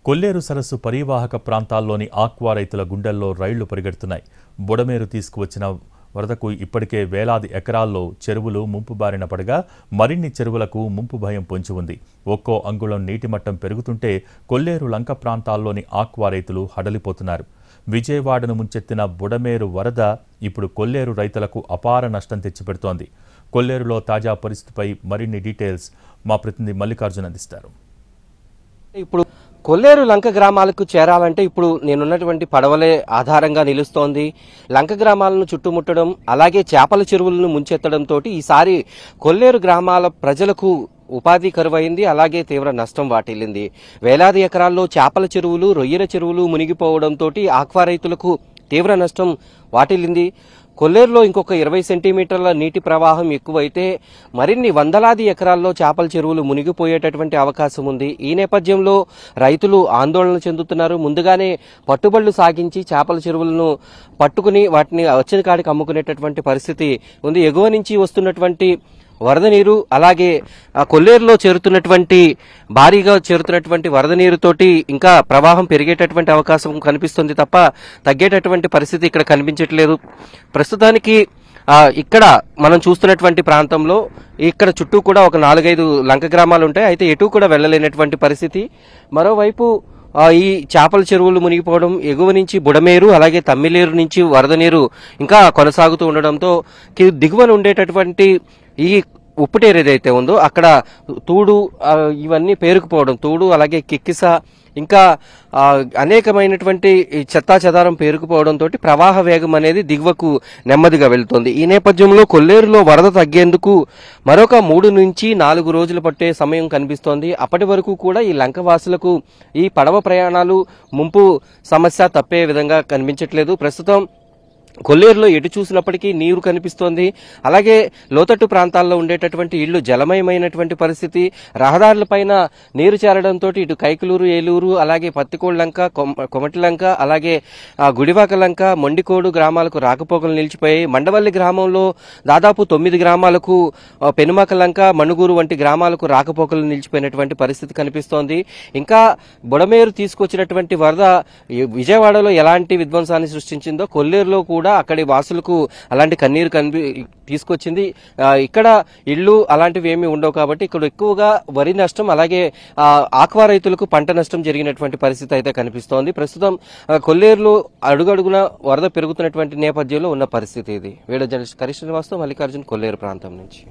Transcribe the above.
కొల్లేరు సరస్సు పరివాహక ప్రాంతాల్లోని ఆక్వా రైతుల గుండెల్లో రైళ్లు పరిగెడుతున్నాయి. బుడమేరు తీసుకువచ్చిన వరదకు ఇప్పటికే వేలాది ఎకరాల్లో చెరువులు ముంపు బారిన పడగా మరిన్ని చెరువులకు ముంపు భయం పొంచి ఉంది. ఒక్కో అంగుళం నీటి మట్టం పెరుగుతుంటే కొల్లేరు లంక ప్రాంతాల్లోని ఆక్వా రైతులు హడలిపోతున్నారు. విజయవాడను ముంచెత్తిన బుడమేరు వరద ఇప్పుడు కొల్లేరు రైతులకు అపార నష్టం తెచ్చిపెడుతోంది. కొల్లేరులో తాజా పరిస్థితిపై మరిన్ని డీటెయిల్స్ మా ప్రతినిధి మల్లికార్జున్ అందిస్తారు. ఇప్పుడు కొల్లేరు లంక గ్రామాలకు చేరాలంటే ఇప్పుడు నేనున్నటువంటి పడవలే ఆధారంగా నిలుస్తోంది. లంక గ్రామాలను చుట్టుముట్టడం అలాగే చేపల చెరువులను ముంచెత్తడంతో ఈసారి కొల్లేరు గ్రామాల ప్రజలకు ఉపాధి కరువైంది. అలాగే తీవ్ర నష్టం వాటిల్లింది. వేలాది ఎకరాల్లో చేపల చెరువులు, రొయ్యల చెరువులు మునిగిపోవడంతో ఆక్వా రైతులకు తీవ్ర నష్టం వాటిల్లింది. కొల్లేరులో ఇంకొక 20 సెంటీమీటర్ల నీటి ప్రవాహం ఎక్కువైతే మరిన్ని వందలాది ఎకరాల్లో చేపల చెరువులు మునిగిపోయేటటువంటి అవకాశం ఉంది. ఈ నేపథ్యంలో రైతులు ఆందోళన చెందుతున్నారు. ముందుగానే పట్టుబళ్లు సాగించి చేపల చెరువులను పట్టుకుని వాటిని వచ్చిన కాడికి అమ్ముకునేటటువంటి పరిస్థితి ఉంది. ఎగువ నుంచి వస్తున్నటువంటి వరద నీరు అలాగే కొల్లేరులో భారీగా చేరుతున్నటువంటి వరద నీరుతోటి ఇంకా ప్రవాహం పెరిగేటటువంటి అవకాశం కనిపిస్తుంది తప్ప తగ్గేటటువంటి పరిస్థితి ఇక్కడ కనిపించట్లేదు. ప్రస్తుతానికి ఇక్కడ మనం చూస్తున్నటువంటి ప్రాంతంలో ఇక్కడ చుట్టూ కూడా ఒక 4-5 లంక గ్రామాలు ఉంటాయి. అయితే ఎటు కూడా వెళ్ళలేనటువంటి పరిస్థితి. మరోవైపు ఈ చేపల చెరువులు మునిగిపోవడం, ఎగువ నుంచి బుడమేరు అలాగే తమ్మిలేరు నుంచి వరద నీరు ఇంకా కొనసాగుతూ ఉండడంతో దిగువన ఉండేటటువంటి ఈ ఉప్పుటేరు ఏదైతే ఉందో అక్కడ తూడు ఇవన్నీ పేరుకుపోవడం, తూడు అలాగే కిక్కిస ఇంకా అనేకమైనటువంటి చెత్తా చెదారం పేరుకుపోవడంతో ప్రవాహ వేగం అనేది దిగువకు నెమ్మదిగా వెళ్తోంది. ఈ నేపథ్యంలో కొల్లేరులో వరద తగ్గేందుకు మరొక 3 నుంచి 4 రోజులు పట్టే సమయం కనిపిస్తోంది. అప్పటి వరకు కూడా ఈ లంకవాసులకు ఈ పడవ ప్రయాణాలు ముంపు సమస్య తప్పే విధంగా కనిపించట్లేదు. ప్రస్తుతం కొల్లేరులో ఎటు చూసినప్పటికీ నీరు కనిపిస్తోంది. అలాగే లోతట్టు ప్రాంతాల్లో ఉండేటటువంటి ఇళ్లు జలమయమైనటువంటి పరిస్థితి. రహదారులపైన నీరు చేరడంతో ఇటు కైకలూరు, ఏలూరు అలాగే పత్తికోడు లంక, కొమటి లంక అలాగే గుడివాక లంక, మొండికోడు గ్రామాలకు రాకపోకలు నిలిచిపోయాయి. మండవల్లి గ్రామంలో దాదాపు 9 గ్రామాలకు, పెనుమక లంక, మణుగూరు వంటి గ్రామాలకు రాకపోకలు నిలిచిపోయినటువంటి పరిస్థితి కనిపిస్తోంది. ఇంకా బుడమేరు తీసుకొచ్చినటువంటి వరద విజయవాడలో ఎలాంటి విధ్వంసాన్ని సృష్టించిందో కొల్లేరులో కూడా అక్కడి వాసులకు అలాంటి కన్నీరు తీసుకొచ్చింది. ఇక్కడ ఇళ్లు అలాంటివి ఏమీ ఉండవు కాబట్టి ఇక్కడ ఎక్కువగా వరి నష్టం అలాగే ఆక్వా రైతులకు పంట నష్టం జరిగినటువంటి పరిస్థితి అయితే కనిపిస్తోంది. ప్రస్తుతం కొల్లేరులో అడుగడుగున వరద పెరుగుతున్నటువంటి నేపథ్యంలో ఉన్న పరిస్థితి ఇది. వీడియో జర్నలిస్ట్ కరిష్ణ శ్రీనివాస్తో మల్లికార్జున్, కొల్లేరు ప్రాంతం నుంచి.